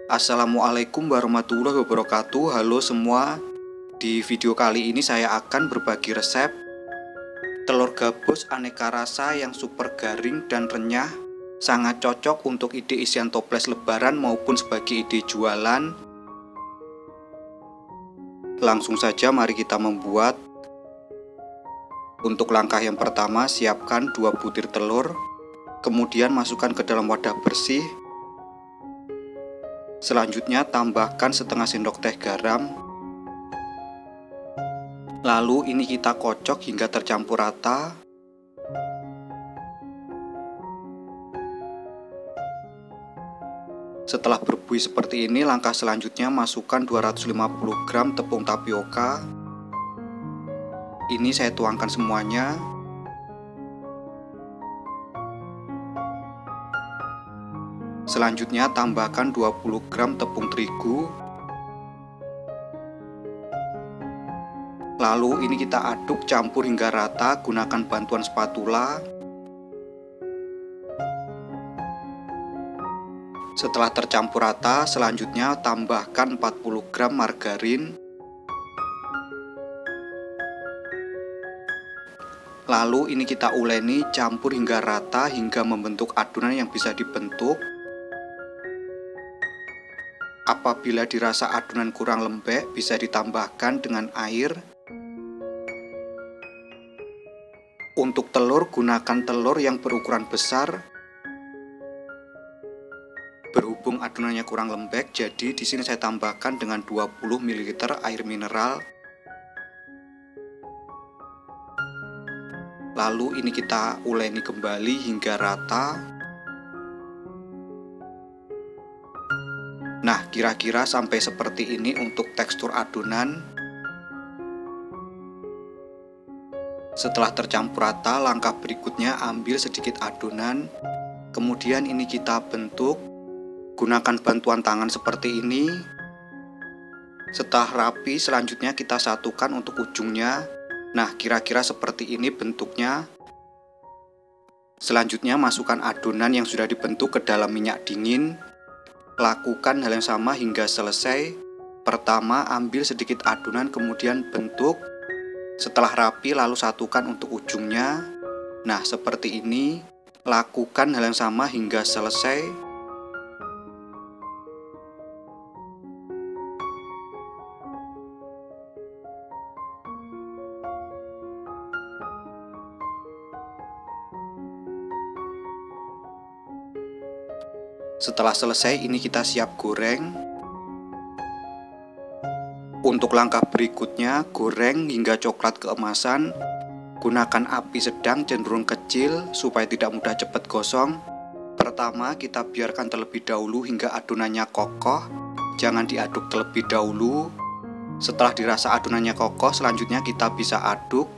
Assalamualaikum warahmatullahi wabarakatuh. Halo semua. Di video kali ini saya akan berbagi resep telur gabus aneka rasa yang super garing dan renyah. Sangat cocok untuk ide isian toples lebaran maupun sebagai ide jualan. Langsung saja mari kita membuat. Untuk langkah yang pertama, siapkan 2 butir telur. Kemudian masukkan ke dalam wadah bersih. Selanjutnya tambahkan setengah sendok teh garam. Lalu ini kita kocok hingga tercampur rata. Setelah berbuih seperti ini, langkah selanjutnya masukkan 250 gram tepung tapioka. Ini saya tuangkan semuanya. Selanjutnya tambahkan 20 gram tepung terigu. Lalu ini kita aduk campur hingga rata, gunakan bantuan spatula. Setelah tercampur rata, selanjutnya tambahkan 40 gram margarin. Lalu ini kita uleni campur hingga rata hingga membentuk adonan yang bisa dibentuk. Apabila dirasa adonan kurang lembek, bisa ditambahkan dengan air. Untuk telur, gunakan telur yang berukuran besar. Berhubung adonannya kurang lembek, jadi di sini saya tambahkan dengan 20 ml air mineral. Lalu ini kita uleni kembali hingga rata. Nah, kira-kira sampai seperti ini untuk tekstur adonan. Setelah tercampur rata, langkah berikutnya ambil sedikit adonan. Kemudian ini kita bentuk. Gunakan bantuan tangan seperti ini. Setelah rapi, selanjutnya kita satukan untuk ujungnya. Nah, kira-kira seperti ini bentuknya. Selanjutnya masukkan adonan yang sudah dibentuk ke dalam minyak dingin. Lakukan hal yang sama hingga selesai. Pertama, ambil sedikit adonan kemudian bentuk. Setelah rapi lalu satukan untuk ujungnya. Nah, seperti ini. Lakukan hal yang sama hingga selesai. Setelah selesai, ini kita siap goreng. Untuk langkah berikutnya, goreng hingga coklat keemasan. Gunakan api sedang cenderung kecil supaya tidak mudah cepat gosong. Pertama, kita biarkan terlebih dahulu hingga adonannya kokoh. Jangan diaduk terlebih dahulu. Setelah dirasa adonannya kokoh, selanjutnya kita bisa aduk.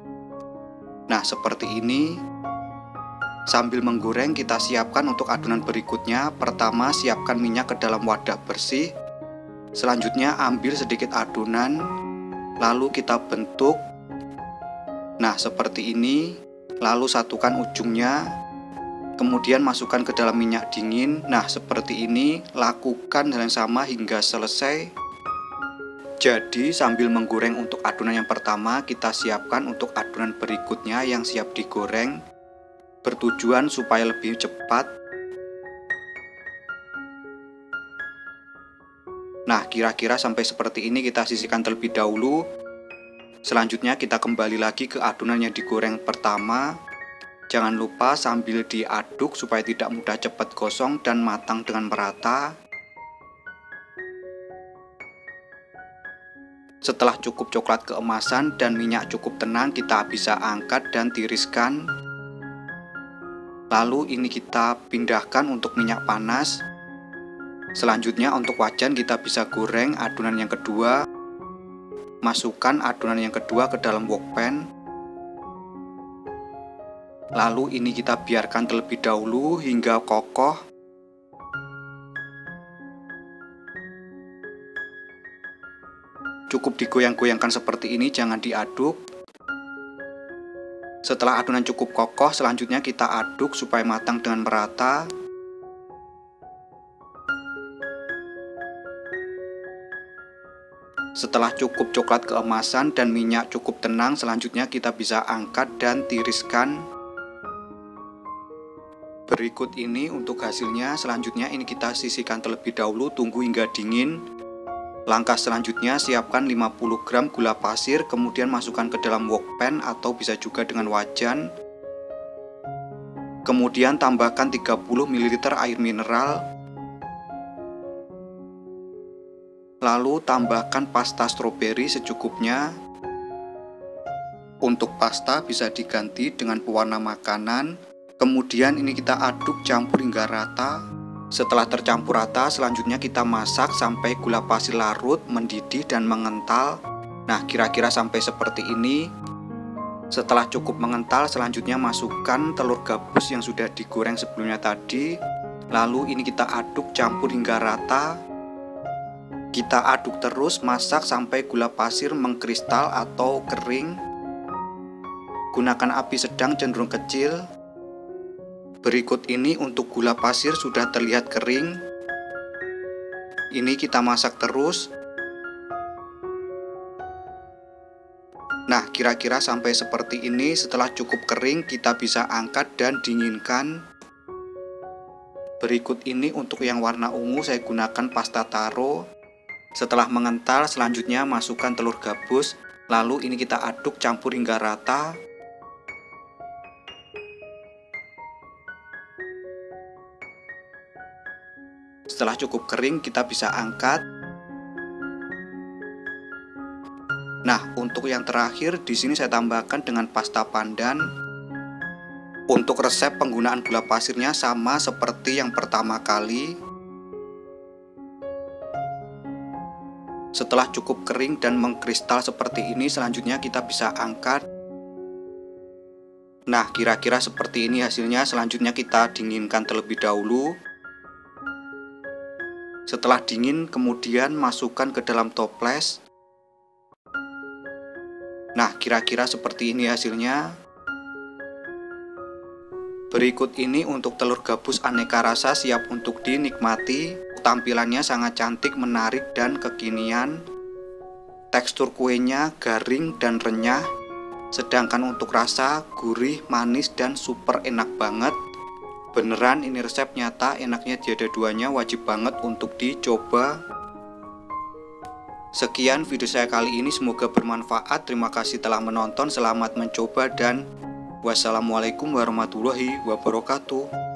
Nah, seperti ini. Sambil menggoreng, kita siapkan untuk adonan berikutnya. Pertama, siapkan minyak ke dalam wadah bersih. Selanjutnya, ambil sedikit adonan, lalu kita bentuk. Nah, seperti ini. Lalu satukan ujungnya. Kemudian masukkan ke dalam minyak dingin. Nah, seperti ini. Lakukan hal yang sama hingga selesai. Jadi, sambil menggoreng untuk adonan yang pertama, kita siapkan untuk adonan berikutnya yang siap digoreng. Bertujuan supaya lebih cepat. Nah, kira-kira sampai seperti ini kita sisihkan terlebih dahulu. Selanjutnya kita kembali lagi ke adonan yang digoreng pertama. Jangan lupa sambil diaduk supaya tidak mudah cepat gosong dan matang dengan merata. Setelah cukup coklat keemasan dan minyak cukup tenang, kita bisa angkat dan tiriskan. Lalu ini kita pindahkan untuk minyak panas. Selanjutnya untuk wajan kita bisa goreng adonan yang kedua. Masukkan adonan yang kedua ke dalam wokpan. Lalu ini kita biarkan terlebih dahulu hingga kokoh. Cukup digoyang-goyangkan seperti ini, jangan diaduk. Setelah adonan cukup kokoh, selanjutnya kita aduk supaya matang dengan merata. Setelah cukup coklat keemasan dan minyak cukup tenang, selanjutnya kita bisa angkat dan tiriskan. Berikut ini untuk hasilnya. Selanjutnya ini kita sisihkan terlebih dahulu, tunggu hingga dingin. Langkah selanjutnya, siapkan 50 gram gula pasir, kemudian masukkan ke dalam wok pan atau bisa juga dengan wajan. Kemudian tambahkan 30 ml air mineral. Lalu tambahkan pasta stroberi secukupnya. Untuk pasta bisa diganti dengan pewarna makanan. Kemudian ini kita aduk campur hingga rata. Setelah tercampur rata, selanjutnya kita masak sampai gula pasir larut, mendidih dan mengental. Nah, kira-kira sampai seperti ini. Setelah cukup mengental, selanjutnya masukkan telur gabus yang sudah digoreng sebelumnya tadi. Lalu ini kita aduk campur hingga rata. Kita aduk terus, masak sampai gula pasir mengkristal atau kering. Gunakan api sedang cenderung kecil. Berikut ini untuk gula pasir sudah terlihat kering. Ini kita masak terus. Nah, kira-kira sampai seperti ini. Setelah cukup kering, kita bisa angkat dan dinginkan. Berikut ini untuk yang warna ungu, saya gunakan pasta taro. Setelah mengental, selanjutnya masukkan telur gabus. Lalu ini kita aduk campur hingga rata. Setelah cukup kering, kita bisa angkat. Nah, untuk yang terakhir di sini saya tambahkan dengan pasta pandan. Untuk resep penggunaan gula pasirnya sama seperti yang pertama kali. Setelah cukup kering dan mengkristal seperti ini, selanjutnya kita bisa angkat. Nah, kira-kira seperti ini hasilnya. Selanjutnya kita dinginkan terlebih dahulu. Setelah dingin, kemudian masukkan ke dalam toples. Nah, kira-kira seperti ini hasilnya. Berikut ini untuk telur gabus aneka rasa siap untuk dinikmati. Tampilannya sangat cantik, menarik, dan kekinian. Tekstur kuenya garing dan renyah. Sedangkan untuk rasa gurih, manis, dan super enak banget. Beneran ini resep nyata, enaknya tiada duanya, wajib banget untuk dicoba. Sekian video saya kali ini, semoga bermanfaat. Terima kasih telah menonton, selamat mencoba, dan wassalamualaikum warahmatullahi wabarakatuh.